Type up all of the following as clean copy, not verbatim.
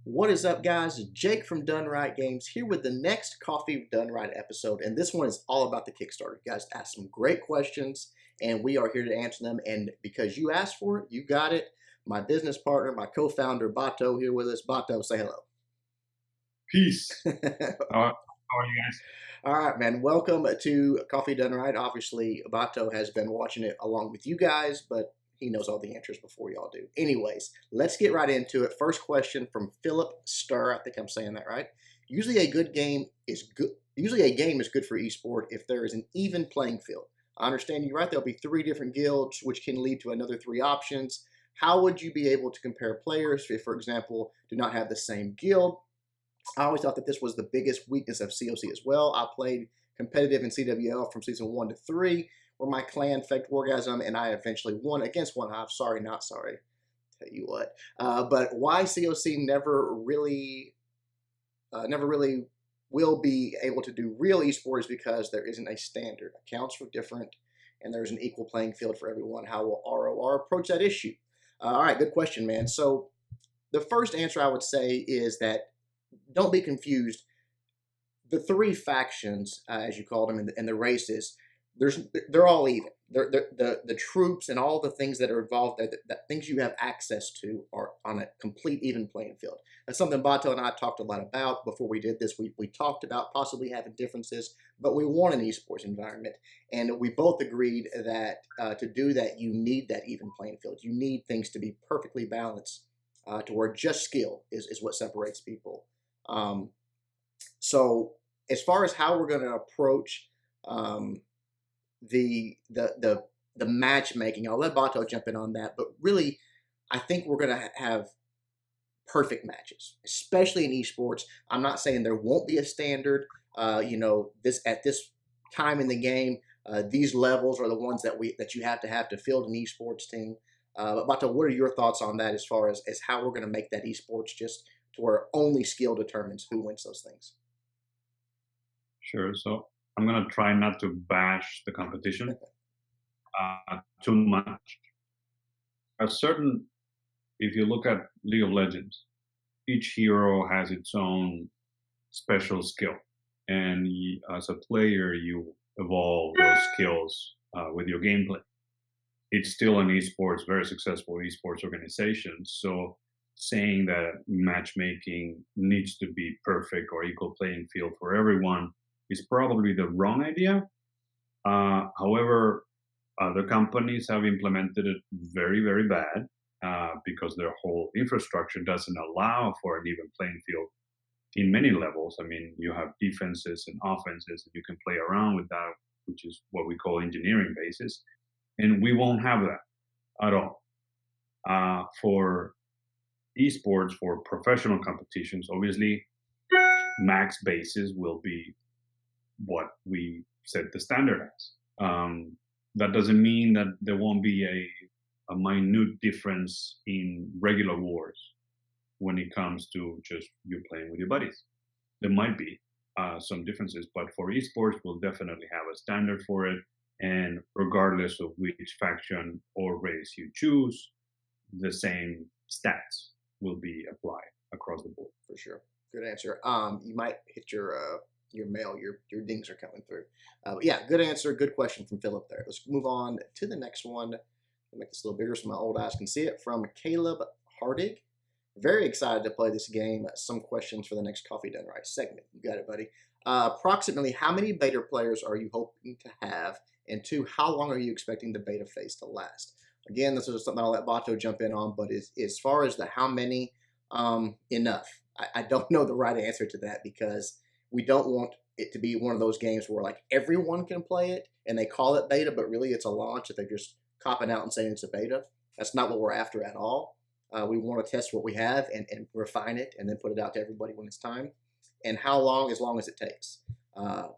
What is up, guys? Jake from Done Right Games here with the next Coffee Done Right episode, and this one is all about the Kickstarter. You guys asked some great questions, and we are here to answer them. And because you asked for it, you got it. My business partner, my co-founder, Bato, here with us. Bato, say hello. Peace. How are you guys? All right, man. Welcome to Coffee Done Right. Obviously, Bato has been watching it along with you guys, but he knows all the answers before y'all do. Anyways, let's get right into it. First question from Philip Stir. I think I'm saying that right. Usually a game is good for esport if there is an even playing field. I understand you right. There'll be 3 different guilds, which can lead to another 3 options. How would you be able to compare players if, for example, do not have the same guild? I always thought that this was the biggest weakness of COC as well. I played competitive in CWL from season 1 to 3, where my clan faked Wargasm, and I eventually won against One Hive. Sorry, not sorry. Tell you what. But why COC never really will be able to do real esports is because there isn't a standard. Accounts for different, and there's an equal playing field for everyone. How will ROR approach that issue? All right, good question, man. So the first answer I would say is that don't be confused. The 3 factions, as you called them, and the races, they're all even. The troops and all the things that are involved, that things you have access to, are on a complete even playing field. That's something Bato and I talked a lot about before we did this. We talked about possibly having differences, but we want an esports environment, and we both agreed that to do that, you need that even playing field. You need things to be perfectly balanced to where just skill is what separates people. So as far as how we're going to approach the matchmaking, I'll let Bato jump in on that. But really, I think we're going to have perfect matches, especially in esports. I'm not saying there won't be a standard. This at this time in the game, these levels are the ones that you have to field an esports team. But Bato, what are your thoughts on that as far as how we're going to make that esports just to where only skill determines who wins those things? Sure. So I'm going to try not to bash the competition too much. If you look at League of Legends, each hero has its own special skill. And as a player, you evolve those skills with your gameplay. It's still an esports, very successful esports organization. So saying that matchmaking needs to be perfect or equal playing field for everyone is probably the wrong idea. However, other companies have implemented it very, very bad because their whole infrastructure doesn't allow for an even playing field in many levels. I mean, you have defenses and offenses, and you can play around with that, which is what we call engineering bases. And we won't have that at all. For esports, for professional competitions, obviously, max bases will be what we set the standard as. That doesn't mean that there won't be a minute difference in regular wars when it comes to just you playing with your buddies. There might be some differences, but for esports, we'll definitely have a standard for it. And regardless of which faction or race you choose, the same stats will be applied across the board. For sure. Good answer. You might hit your mail. Your dings are coming through. Yeah, good answer. Good question from Philip there. Let's move on to the next one. I'll make this a little bigger so my old eyes can see it. From Caleb Hardig. Very excited to play this game. Some questions for the next Coffee Done Right segment. You got it, buddy. Approximately how many beta players are you hoping to have? And 2, how long are you expecting the beta phase to last? Again, this is something I'll let Bato jump in on, but as far as the how many, enough. I don't know the right answer to that because we don't want it to be one of those games where like everyone can play it and they call it beta, but really it's a launch that they're just copping out and saying it's a beta. That's not what we're after at all. We want to test what we have and refine it and then put it out to everybody when it's time. And how long? As long as it takes.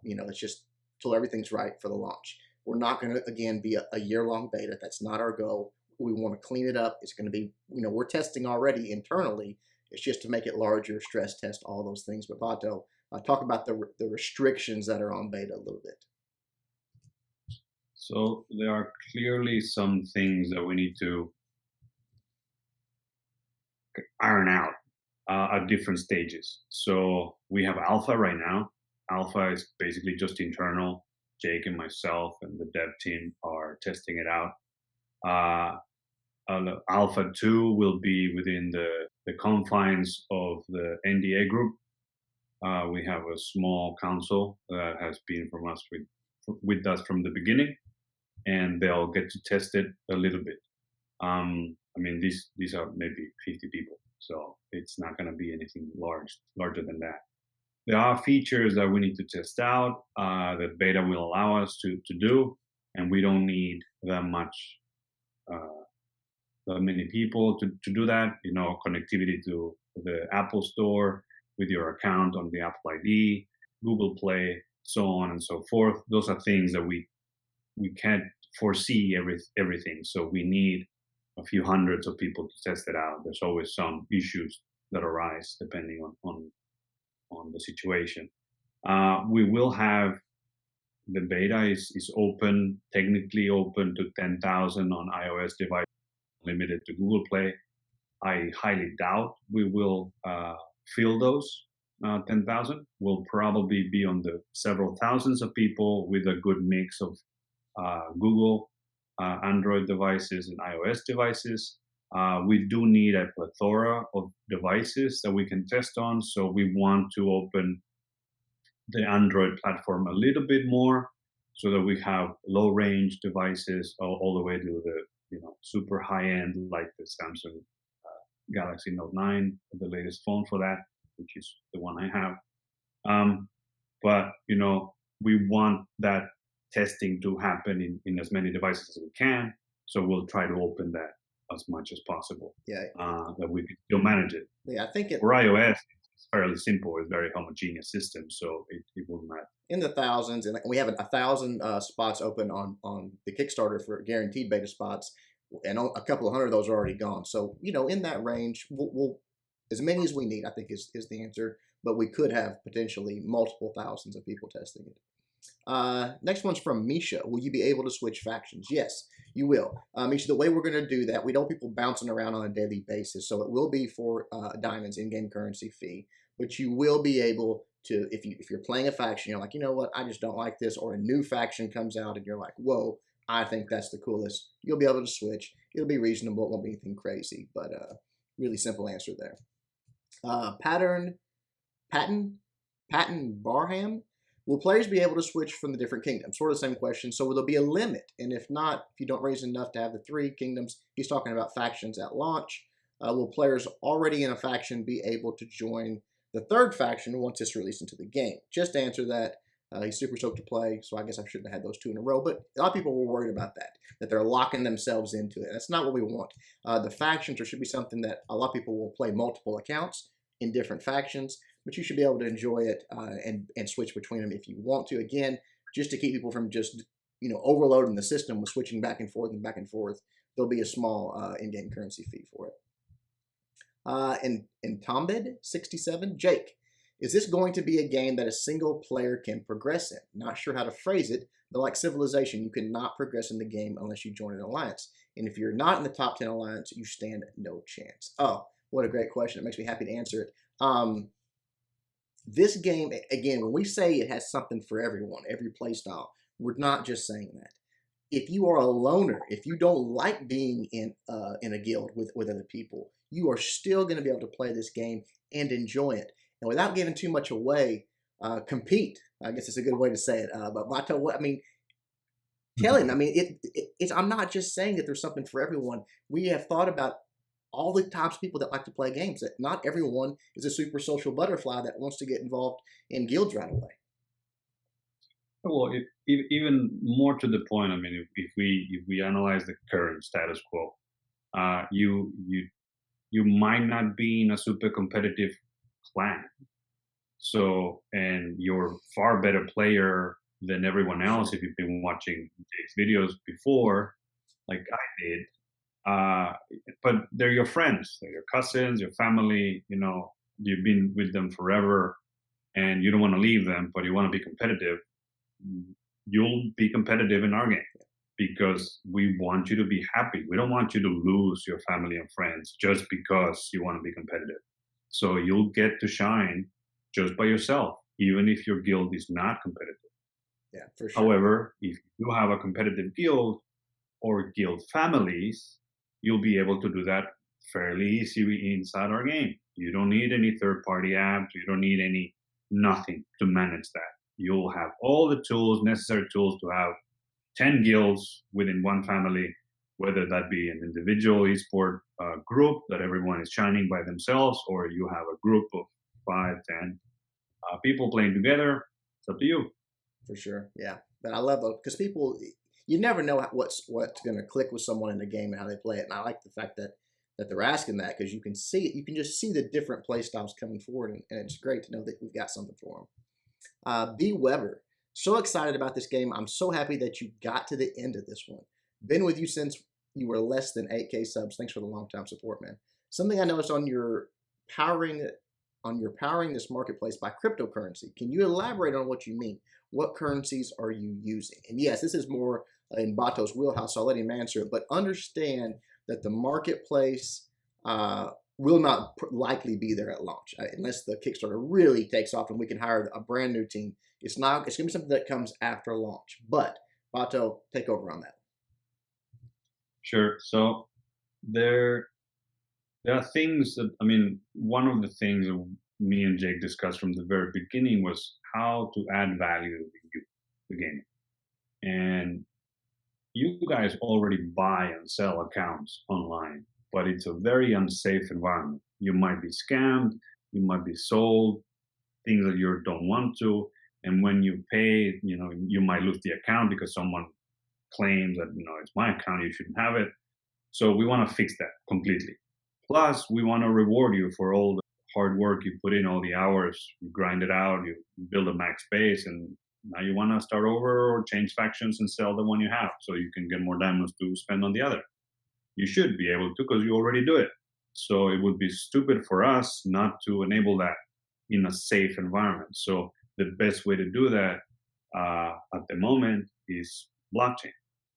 It's just till everything's right for the launch. We're not going to, again, be a year-long beta. That's not our goal. We want to clean it up. It's going to be, we're testing already internally. It's just to make it larger, stress test, all those things. But Bato, talk about the restrictions that are on beta a little bit. So there are clearly some things that we need to iron out at different stages. So we have alpha right now. Alpha is basically just internal. Jake and myself and the dev team are testing it out. Alpha 2 will be within the confines of the NDA group. We have a small council that has been with us from the beginning, and they'll get to test it a little bit. I mean, these are maybe 50 people, so it's not going to be anything larger than that. There are features that we need to test out that beta will allow us to do, and we don't need that many people to do that. You know, connectivity to the Apple Store with your account on the Apple ID, Google Play, so on and so forth. Those are things that we can't foresee everything. So we need a few hundreds of people to test it out. There's always some issues that arise depending on the situation. We will have the beta is open, technically open to 10,000 on iOS devices, limited to Google Play. I highly doubt we will fill those 10,000. We'll probably be on the several thousands of people with a good mix of Google, Android devices, and iOS devices. We do need a plethora of devices that we can test on, so we want to open the Android platform a little bit more so that we have low range devices all the way to the super high end, like the Samsung Galaxy Note 9, the latest phone for that, which is the one I have. But we want that testing to happen in as many devices as we can, so we'll try to open that as much as possible. Yeah. That we can still manage it. Yeah, I think for iOS, it's fairly simple. It's a very homogeneous system, so it wouldn't matter. In the thousands, and we have 1,000 spots open on the Kickstarter for guaranteed beta spots, and a couple of hundred of those are already gone. So in that range, we'll as many as we need, I think is the answer. But we could have potentially multiple thousands of people testing it. Next one's from Misha. Will you be able to switch factions? Yes, you will. Misha, the way we're going to do that, we don't want people bouncing around on a daily basis, so it will be for diamonds, in-game currency fee. But you will be able to, if you're playing a faction, you're like, you know what, I just don't like this, or a new faction comes out and you're like, whoa, I think that's the coolest. You'll be able to switch. It'll be reasonable. It won't be anything crazy, but really simple answer there. Patton Barham. Will players be able to switch from the different kingdoms? Sort of the same question. So will there be a limit? And if not, if you don't raise enough to have the 3 kingdoms, he's talking about factions at launch. Will players already in a faction be able to join the 3rd faction once it's released into the game? Just to answer that, he's super stoked to play, so I guess I shouldn't have had those 2 in a row. But a lot of people were worried about that they're locking themselves into it. That's not what we want. The factions, there should be something that a lot of people will play multiple accounts in different factions, but you should be able to enjoy it and switch between them if you want to. Again, just to keep people from just overloading the system with switching back and forth and back and forth, there'll be a small in-game currency fee for it. And Tombed67, Jake, is this going to be a game that a single player can progress in? Not sure how to phrase it, but like Civilization, you cannot progress in the game unless you join an alliance. And if you're not in the top 10 alliance, you stand no chance. Oh, what a great question. It makes me happy to answer it. This game, again, when we say it has something for everyone, every play style, we're not just saying that. If you are a loner, if you don't like being in a guild with other people, you are still going to be able to play this game and enjoy it. And without giving too much away, compete. I guess it's a good way to say it. But Vato, I mean, tell him. I mean, it's. I'm not just saying that there's something for everyone. We have thought about all the types of people that like to play games. That not everyone is a super social butterfly that wants to get involved in guilds right away. Well, even more to the point, I mean, if we analyze the current status quo, you might not be in a super competitive clan, so and you're far better player than everyone else if you've been watching Jake's videos before, like I did. But they're your friends, they're your cousins, your family. You've been with them forever, and you don't want to leave them, but you want to be competitive. You'll be competitive in our game because we want you to be happy. We don't want you to lose your family and friends just because you want to be competitive. So you'll get to shine just by yourself, even if your guild is not competitive. Yeah, for sure. However, if you have a competitive guild or guild families, you'll be able to do that fairly easily inside our game. You don't need any third party apps, you don't need any nothing to manage that. You'll have all the tools, necessary tools to have 10 guilds within one family, whether that be an individual esport group that everyone is shining by themselves, or you have a group of 5, 10 people playing together. It's up to you. For sure. Yeah. But I love it because people, you never know what's going to click with someone in the game and how they play it. And I like the fact that they're asking that because you can see it. You can just see the different play styles coming forward, and it's great to know that we've got something for them. B. Weber, so excited about this game. I'm so happy that you got to the end of this one. Been with you since you were less than 8K subs. Thanks for the long time support, man. Something I noticed on your powering this marketplace by cryptocurrency. Can you elaborate on what you mean? What currencies are you using? And yes, this is more in Bato's wheelhouse, so I'll let him answer it. But understand that the marketplace will not likely be there at launch unless the Kickstarter really takes off and we can hire a brand new team. It's going to be something that comes after launch. But Bato, take over on that. Sure. So there are things that, I mean, one of the things that me and Jake discussed from the very beginning was how to add value to the game. And you guys already buy and sell accounts online, but it's a very unsafe environment. You might be scammed, you might be sold things that you don't want to. And when you pay, you might lose the account because someone claims that, it's my account, you shouldn't have it. So we want to fix that completely. Plus, we want to reward you for all the hard work you put in, all the hours, you grind it out, you build a max base, and now you want to start over or change factions and sell the one you have so you can get more diamonds to spend on the other. You should be able to because you already do it. So it would be stupid for us not to enable that in a safe environment. So the best way to do that at the moment is blockchain.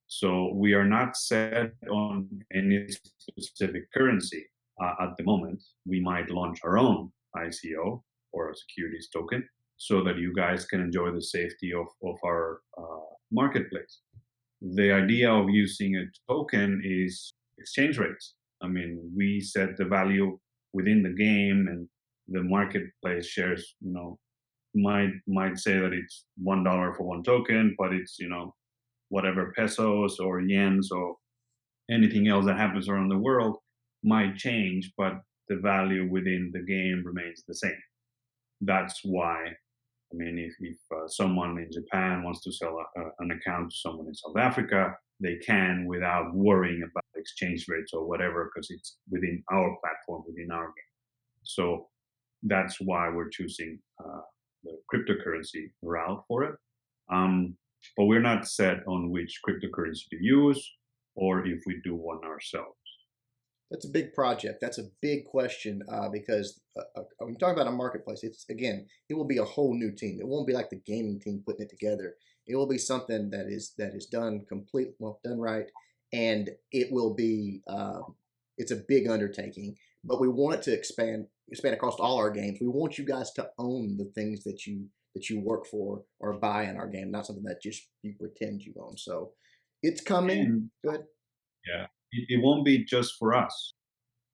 So we are not set on any specific currency at the moment. We might launch our own ICO or a securities token so that you guys can enjoy the safety of our marketplace. The idea of using a token is exchange rates. I mean, we set the value within the game, and the marketplace shares, might say that it's $1 for one token, but it's, whatever pesos or yens or anything else that happens around the world might change, but the value within the game remains the same. That's why, I mean, if someone in Japan wants to sell an account to someone in South Africa, they can without worrying about exchange rates or whatever, because it's within our platform, within our game. So that's why we're choosing the cryptocurrency route for it. But we're not set on which cryptocurrency to use or if we do one ourselves. That's a big project. That's a big question because when you talk about a marketplace, it will be a whole new team. It won't be like the gaming team putting it together. It will be something that is done done right, and it will be it's a big undertaking. But we want it to expand across all our games. We want you guys to own the things that you work for or buy in our game, not something that just you pretend you own. So it's coming. Good. Yeah, it won't be just for us.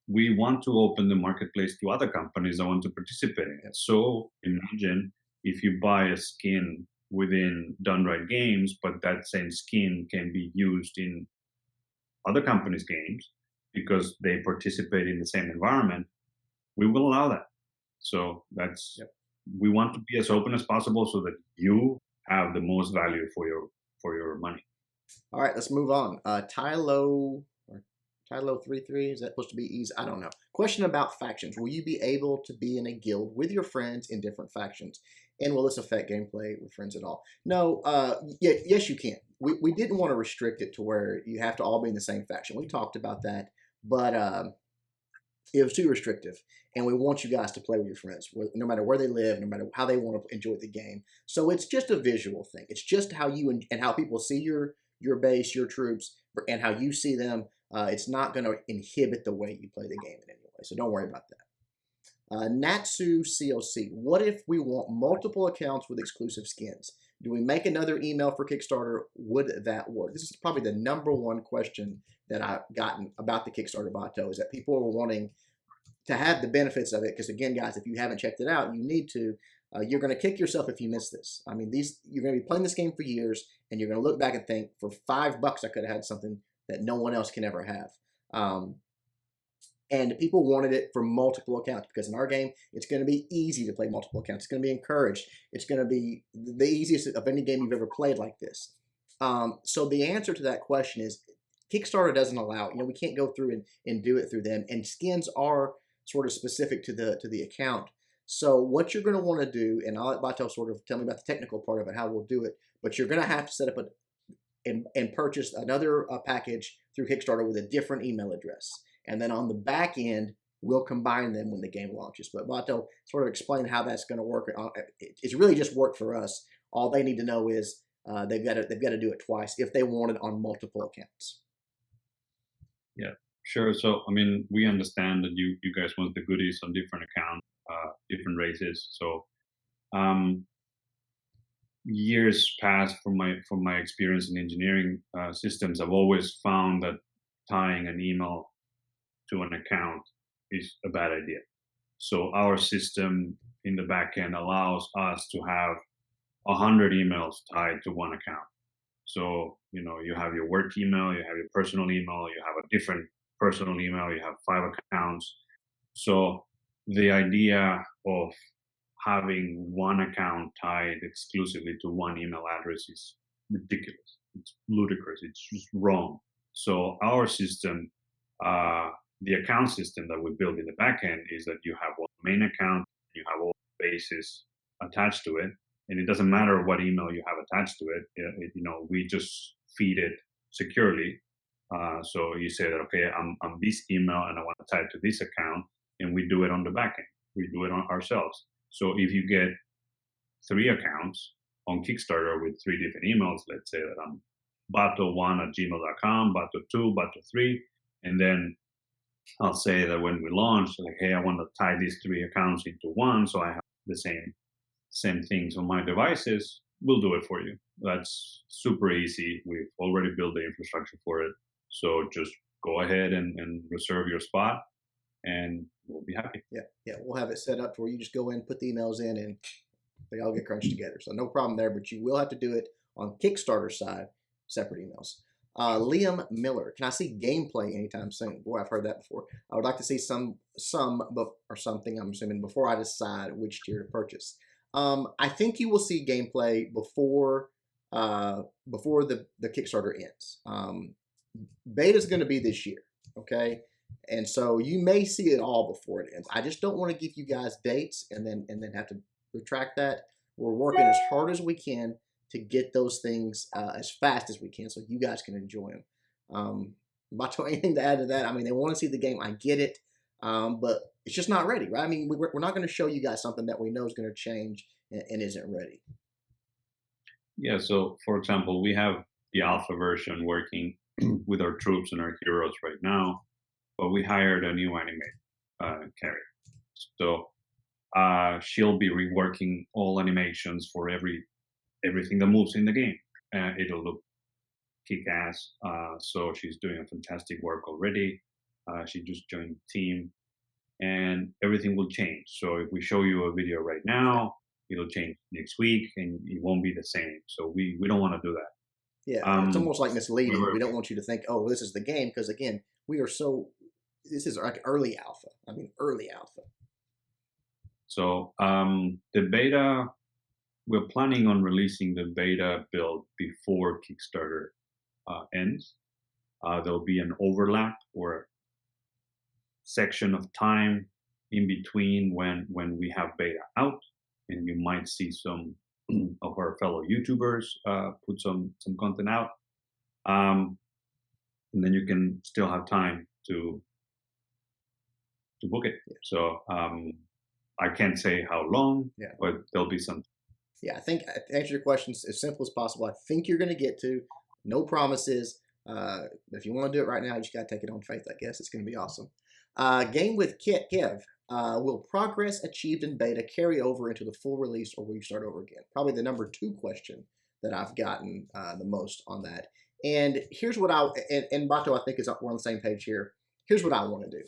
We want to open the marketplace to other companies that want to participate in it. So imagine if you buy a skin within Done Right Games, but that same skin can be used in other companies' games because they participate in the same environment. We will allow that. So we want to be as open as possible so that you have the most value for your money. All right, let's move on. Tylo 33, is that supposed to be easy? I don't know. Question about factions. Will you be able to be in a guild with your friends in different factions? And will this affect gameplay with friends at all? No, yes, you can. We didn't want to restrict it to where you have to all be in the same faction. We talked about that, but it was too restrictive. And we want you guys to play with your friends, no matter where they live, no matter how they want to enjoy the game. So it's just a visual thing. It's just how you and how people see your base, your troops, and how you see them. It's not going to inhibit the way you play the game in any way. So don't worry about that. Natsu COC, what if we want multiple accounts with exclusive skins? Do we make another email for Kickstarter? Would that work? This is probably the #1 question that I've gotten about the Kickstarter Bato, is that people are wanting to have the benefits of it. Because again, guys, if you haven't checked it out, you need to. You're going to kick yourself if you miss this. I mean, you're going to be playing this game for years, and you're going to look back and think, for $5, I could have had something that no one else can ever have. And people wanted it for multiple accounts, because in our game, it's going to be easy to play multiple accounts. It's going to be encouraged. It's going to be the easiest of any game you've ever played like this. So the answer to that question is Kickstarter doesn't allow it. We can't go through and do it through them. And skins are sort of specific to the account. So what you're going to want to do, and I'll let Bato sort of tell me about the technical part of it, how we'll do it, but you're going to have to set up and purchase another package through Kickstarter with a different email address. And then on the back end, we'll combine them when the game launches. But Bato, sort of explain how that's going to work. It's really just worked for us. All they need to know is they've got to do it twice if they want it on multiple accounts. Yeah, sure. So, I mean, we understand that you guys want the goodies on different accounts, different races. So, years past from my experience in engineering systems, I've always found that tying an email to an account is a bad idea. So our system in the back end allows us to have 100 emails tied to one account. So, you have your work email, you have your personal email, you have a different personal email, you have 5 accounts. So the idea of having one account tied exclusively to one email address is ridiculous. It's ludicrous. It's just wrong. So our system, the account system that we build in the backend, is that you have one main account, you have all bases attached to it, and it doesn't matter what email you have attached to it. We just feed it securely. So you say that, okay, I'm this email and I want to tie it to this account, and we do it on the backend. We do it on ourselves. So if you get 3 accounts on Kickstarter with 3 different emails, let's say that I'm bato1@gmail.com, bato2, bato3, and then I'll say that when we launch, like, hey, I want to tie these 3 accounts into one, so I have the same things on my devices. We'll do it for you. That's super easy. We've already built the infrastructure for it. So just go ahead and reserve your spot, and we'll be happy. Yeah, we'll have it set up where you just go in, put the emails in, and they all get crunched together. So no problem there, but you will have to do it on Kickstarter side, separate emails. Liam Miller, can I see gameplay anytime soon? Boy, I've heard that before. I would like to see some or something, I'm assuming, before I decide which tier to purchase. I think you will see gameplay before the Kickstarter ends. Beta is going to be this year, okay? And so you may see it all before it ends. I just don't want to give you guys dates and then have to retract that. We're working as hard as we can to get those things as fast as we can so you guys can enjoy them. Bato, anything to add to that? I mean, they want to see the game. I get it, but it's just not ready, right? I mean, we're not going to show you guys something that we know is going to change and isn't ready. Yeah, so for example, we have the alpha version working with our troops and our heroes right now, but we hired a new animator, Carrie. So she'll be reworking all animations for everything that moves in the game. It'll look kick-ass. So she's doing a fantastic work already. She just joined the team, and everything will change. So if we show you a video right now, it'll change next week, and it won't be the same. So we don't want to do that. Yeah, it's almost like misleading. We don't want you to think, oh, this is the game, because again, this is like early alpha. I mean, early alpha. So the beta, we're planning on releasing the beta build before Kickstarter ends. There'll be an overlap or section of time in between when we have beta out, and you might see some of our fellow YouTubers put some content out, and then you can still have time to book it. So I can't say how long, but there'll be some. Yeah, I think to answer your questions as simple as possible. I think you're going to get to. No promises. If you want to do it right now, you just got to take it on faith, I guess. It's going to be awesome. Game with Kev. Will progress achieved in beta carry over into the full release, or will you start over again? Probably the number 2 question that I've gotten the most on that. And here's what and Bato, I think we're on the same page here. Here's what I want to do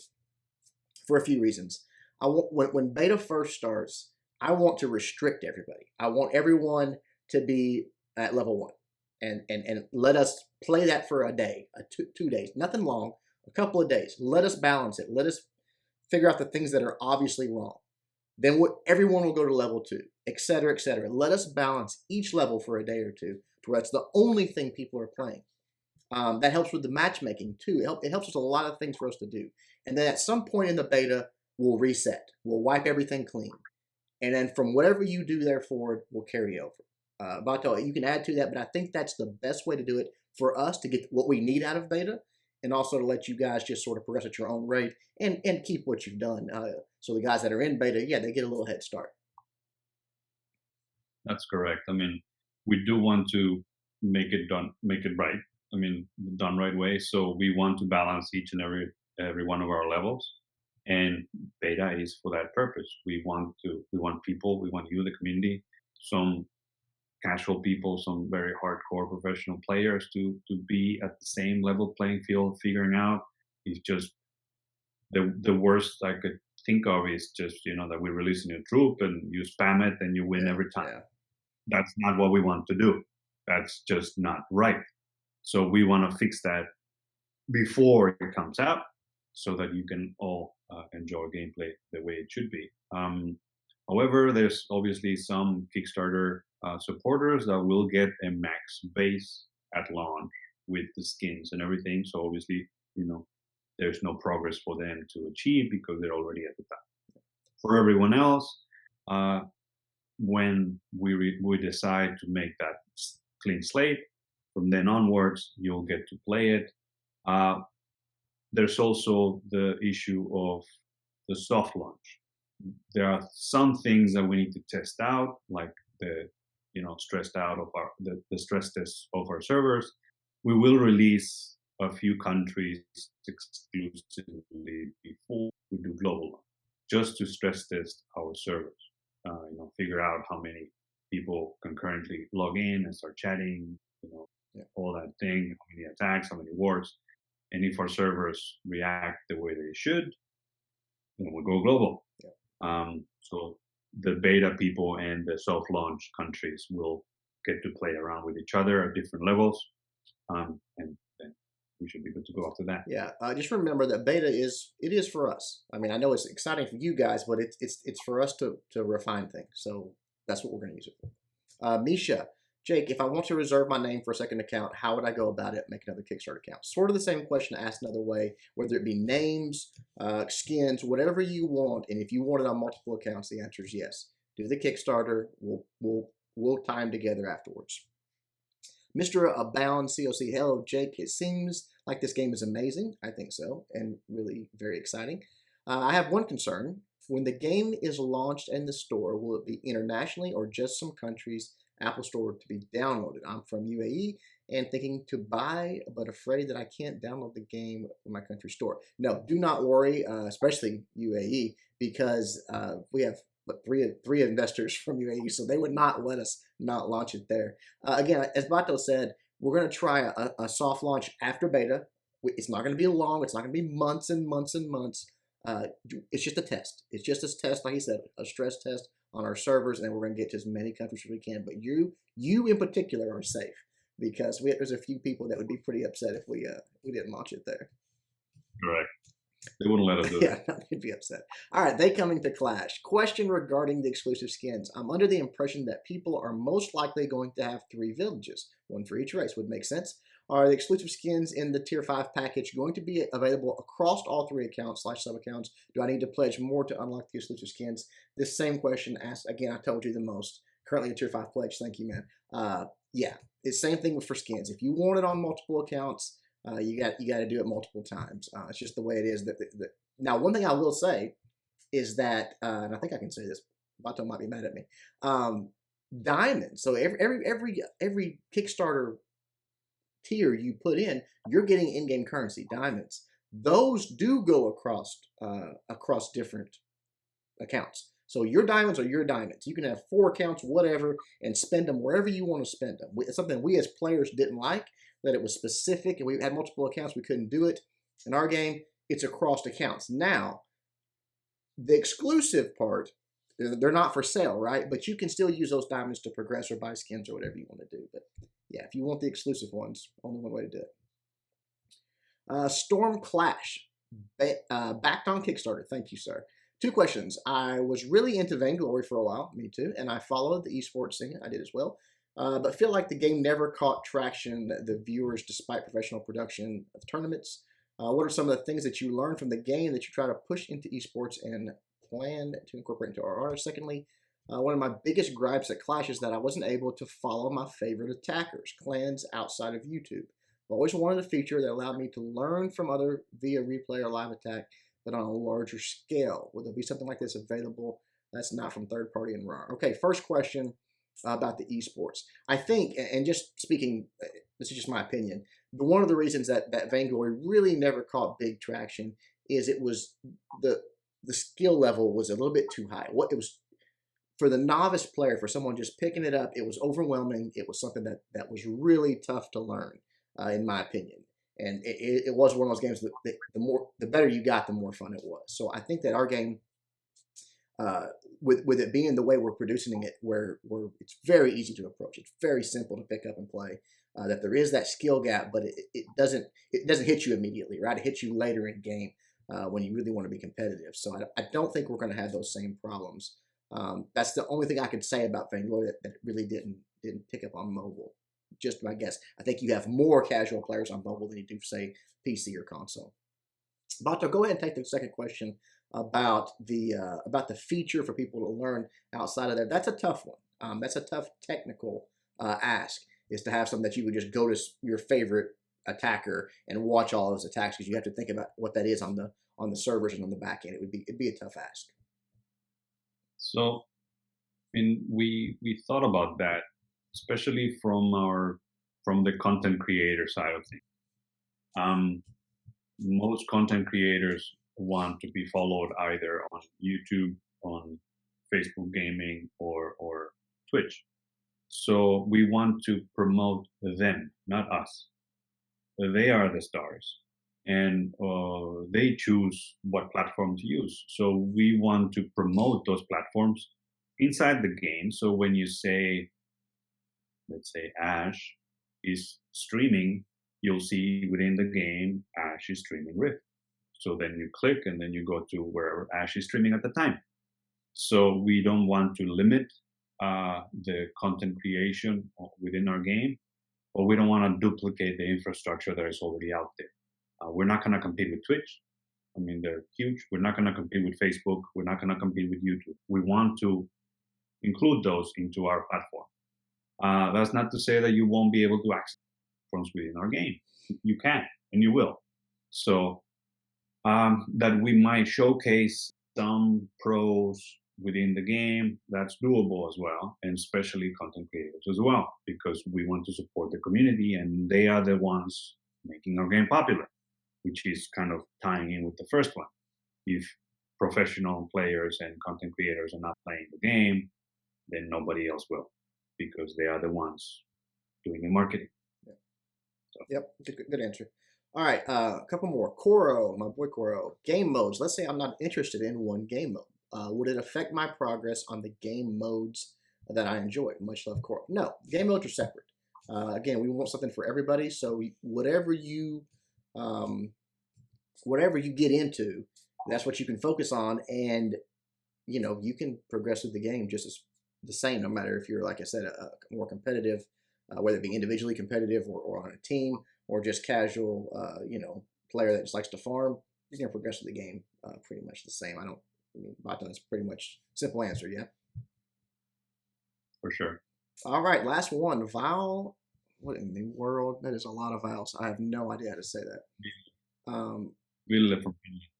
for a few reasons. I want when beta first starts, I want to restrict everybody. I want everyone to be at level 1, and let us play that for a day, 2 days, nothing long, a couple of days. Let us balance it. Let us figure out the things that are obviously wrong. Then everyone will go to level 2, et cetera, et cetera. Let us balance each level for a day or two, to where it's the only thing people are playing. That helps with the matchmaking too. It helps with a lot of things for us to do. And then at some point in the beta, we'll reset. We'll wipe everything clean. And then from whatever you do there forward, will carry over. Bato, you can add to that, but I think that's the best way to do it for us to get what we need out of beta, and also to let you guys just sort of progress at your own rate and keep what you've done. So the guys that are in beta, yeah, they get a little head start. That's correct. I mean, we do want to make it right. I mean, done right way. So we want to balance each and every one of our levels, and beta is for that purpose. We want people, we want you, the community, some casual people, some very hardcore professional players to be at the same level playing field, figuring out. It's just the worst I could think of is just, that we release a new troop and you spam it and you win every time. Yeah. That's not what we want to do. That's just not right. So we want to fix that before it comes out, so that you can all enjoy gameplay the way it should be. However, there's obviously some Kickstarter supporters that will get a max base at launch with the skins and everything. So obviously, there's no progress for them to achieve because they're already at the top. For everyone else, when we decide to make that clean slate, from then onwards, you'll get to play it. There's also the issue of the soft launch. There are some things that we need to test out, like the stressed out of the stress test of our servers. We will release a few countries exclusively before we do global launch, just to stress test our servers. Figure out how many people concurrently log in and start chatting, all that thing, how many attacks, how many wars. And if our servers react the way they should, then we'll go global. Yeah. So the beta people and the soft launch countries will get to play around with each other at different levels. And then we should be good to go after that. Yeah. Just remember that beta is for us. I mean, I know it's exciting for you guys, but it's for us to refine things. So that's what we're going to use it for. Misha, Jake, if I want to reserve my name for a second account, how would I go about it? Make another Kickstarter account. Sort of the same question asked another way, whether it be names, skins, whatever you want. And if you want it on multiple accounts, the answer is yes. Do the Kickstarter. We'll tie them together afterwards. Mr. Abound COC, hello, Jake. It seems like this game is amazing. I think so, and really very exciting. I have one concern. When the game is launched in the store, will it be internationally or just some countries' Apple Store to be downloaded? I'm from UAE and thinking to buy, but afraid that I can't download the game from my country store. No, do not worry, especially UAE, because we have three investors from UAE, so they would not let us not launch it there. Again, as Bato said, we're going to try a soft launch after beta. It's not going to be long. It's not going to be months and months and months. It's just a test. It's just a test, like he said, a stress test on our servers, and we're going to get to as many countries as we can. But you in particular are safe, because there's a few people that would be pretty upset if we didn't launch it there. Correct. They wouldn't let us do it. Yeah, they'd be upset. All right, they coming to Clash. Question regarding the exclusive skins. I'm under the impression that people are most likely going to have 3 villages, 1 for each race. Would make sense. Are the exclusive skins in the Tier 5 package going to be available across all 3 accounts / sub-accounts? Do I need to pledge more to unlock the exclusive skins? This same question asked, again, I told you the most. Currently a Tier 5 pledge. Thank you, man. Yeah, it's the same thing for skins. If you want it on multiple accounts, you got to do it multiple times. It's just the way it is. Now, one thing I will say is that, and I think I can say this, Bato might be mad at me. Diamonds. So every Kickstarter tier you put in, you're getting in-game currency, diamonds. Those do go across different accounts. So your diamonds are your diamonds. You can have 4 accounts, whatever, and spend them wherever you want to spend them. It's something we as players didn't like, that it was specific and we had multiple accounts. We couldn't do it. In our game, it's across accounts. Now, the exclusive part, they're not for sale, right? But you can still use those diamonds to progress or buy skins or whatever you want to do. But yeah, if you want the exclusive ones, only one way to do it. Storm Clash, backed on Kickstarter. Thank you, sir. 2 questions. I was really into Vainglory for a while, me too, and I followed the esports scene. I did as well. But feel like the game never caught traction, the viewers, despite professional production of tournaments. What are some of the things that you learned from the game that you try to push into esports and plan to incorporate into RR? Secondly, one of my biggest gripes at Clash is that I wasn't able to follow my favorite attackers, clans outside of YouTube. I've always wanted a feature that allowed me to learn from other via replay or live attack, but on a larger scale. Will there be something like this available that's not from third party and RAR? Okay, first question about the esports. I think, and just speaking, this is just my opinion, but one of the reasons that Vainglory really never caught big traction is it was the skill level was a little bit too high. What it was for the novice player, for someone just picking it up, it was overwhelming. It was something that was really tough to learn, in my opinion. And it was one of those games that the better you got, the more fun it was. So I think that our game, with it being the way we're producing it, where it's very easy to approach, it's very simple to pick up and play. That there is that skill gap, but it doesn't hit you immediately, right? It hits you later in game when you really want to be competitive. So I don't think we're going to have those same problems. That's the only thing I could say about Vainglory that really didn't pick up on mobile. Just my guess. I think you have more casual players on mobile than you do, say, PC or console. Bato, go ahead and take the second question about the feature for people to learn outside of there. That's a tough one. That's a tough technical ask, is to have something that you would just go to your favorite attacker and watch all those attacks, because you have to think about what that is on the servers and on the back end. It'd be a tough ask. So, we thought about that, especially from the content creator side of things. Most content creators want to be followed either on YouTube, on Facebook Gaming, or Twitch. So we want to promote them, not us. They are the stars, and they choose what platform to use. So we want to promote those platforms inside the game. So when you say, let's say Ash is streaming, you'll see within the game Ash is streaming Rift. So then you click and then you go to wherever Ash is streaming at the time. So we don't want to limit the content creation within our game, or we don't want to duplicate the infrastructure that is already out there. We're not going to compete with Twitch. I mean, they're huge. We're not going to compete with Facebook. We're not going to compete with YouTube. We want to include those into our platform. That's not to say that you won't be able to access platforms within our game. You can, and you will. So that we might showcase some pros within the game, that's doable as well, and especially content creators as well, because we want to support the community, and they are the ones making our game popular, which is kind of tying in with the first one. If professional players and content creators are not playing the game, then nobody else will, because they are the ones doing the marketing. Yeah. So. Yep, good answer. All right, a couple more. Koro, my boy Koro. Game modes. Let's say I'm not interested in one game mode. Would it affect my progress on the game modes that I enjoy? Much love, Koro. No, game modes are separate. Again, we want something for everybody. So whatever you get into, that's what you can focus on, and you can progress with the game just as the same, no matter if you're, like I said, a more competitive, whether it be individually competitive or on a team, or just casual, player that just likes to farm. You're gonna progress with the game pretty much the same. Baton's pretty much simple answer, yeah. For sure. All right, last one. Vowel. What in the world? That is a lot of vowels. I have no idea how to say that.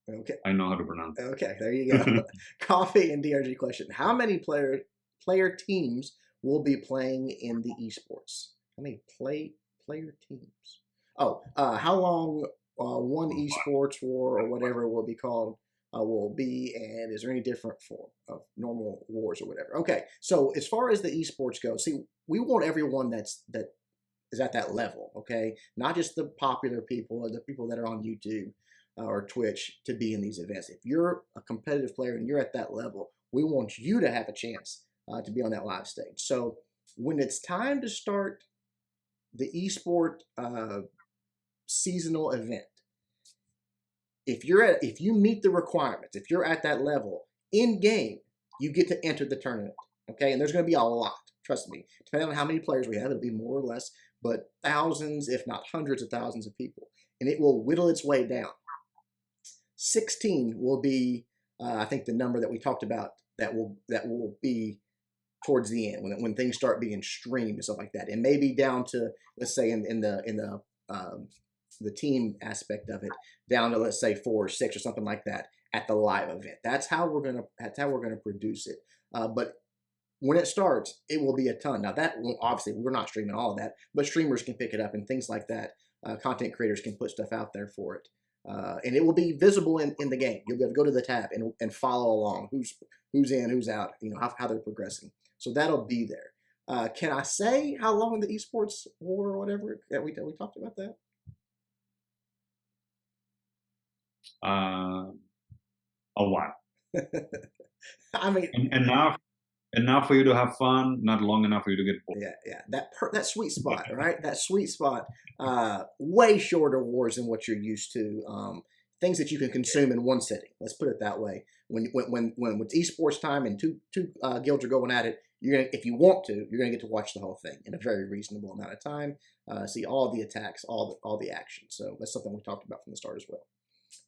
Okay. I know how to pronounce it. Okay, there you go. Coffee and DRG question. How many player teams will be playing in the esports? How many player teams? Oh, how long one esports war or whatever will be called will be, and is there any different form of normal wars or whatever? Okay, so as far as the esports go, see, we want everyone that is at that level, okay? Not just the popular people or the people that are on YouTube or Twitch to be in these events. If you're a competitive player and you're at that level, we want you to have a chance to be on that live stage. So when it's time to start the esport seasonal event, if you meet the requirements, if you're at that level in game, you get to enter the tournament. Okay, and there's going to be a lot. Trust me. Depending on how many players we have, it'll be more or less, but thousands, if not hundreds of thousands of people, and it will whittle its way down. 16 will be, I think, the number that we talked about that will be towards the end when things start being streamed and stuff like that. And maybe down to, let's say, in the team aspect of it, down to, let's say, 4 or 6 or something like that at the live event. That's how we're gonna produce it. But when it starts, it will be a ton. Now that obviously we're not streaming all of that, but streamers can pick it up and things like that. Content creators can put stuff out there for it. And it will be visible in the game. You'll be able to go to the tab and follow along who's in, who's out, how they're progressing. So that'll be there. Can I say how long the esports war or whatever that we talked about that? A while. I mean, enough for you to have fun, not long enough for you to get bored. Yeah. That sweet spot, right? That sweet spot. Way shorter wars than what you're used to. Things that you can consume in one sitting. Let's put it that way. When it's esports time and two guilds are going at it, if you want to, you're gonna get to watch the whole thing in a very reasonable amount of time. See all the attacks, all the action. So that's something we talked about from the start as well.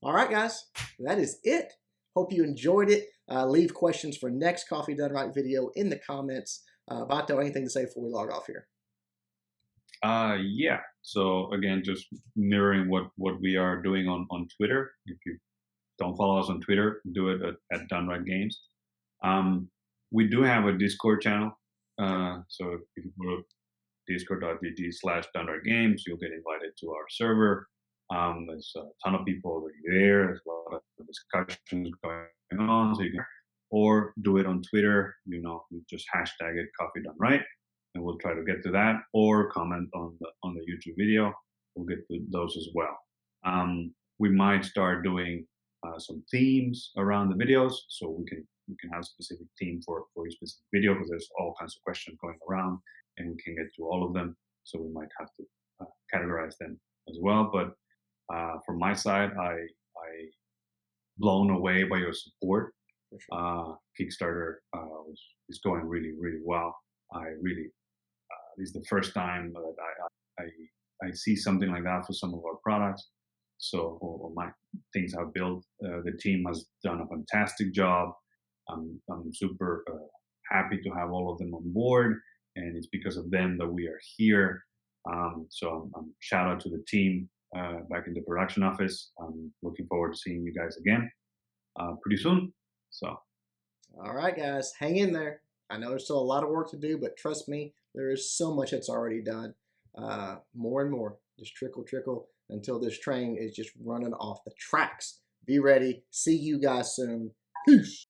All right, guys, that is it. Hope you enjoyed it. Leave questions for next Coffee Done Right video in the comments. Bato, anything to say before we log off here? Yeah. So again, just mirroring what we are doing on Twitter. If you don't follow us on Twitter, do it at Done Right Games. We do have a Discord channel. So if you go to discord.gg/DoneRightGames, you'll get invited to our server. There's a ton of people already there. There's a lot of discussions going on. So you can, or do it on Twitter. You just hashtag it Coffee Done Right, and we'll try to get to that. Or comment on the YouTube video. We'll get to those as well. We might start doing some themes around the videos, so we can have a specific theme for each specific video, because there's all kinds of questions going around, and we can get to all of them. So we might have to categorize them as well. But from my side, I blown away by your support. Sure. Kickstarter is going really, really well. This is the first time that I see something like that for some of our products. So, or my things I've built, the team has done a fantastic job. I'm super happy to have all of them on board, and it's because of them that we are here. So shout out to the team back in the production office. I'm looking forward to seeing you guys again pretty soon. So, all right, guys, hang in there. I know there's still a lot of work to do, but trust me, there is so much that's already done. More and more, just trickle until this train is just running off the tracks. Be ready. See you guys soon. Peace.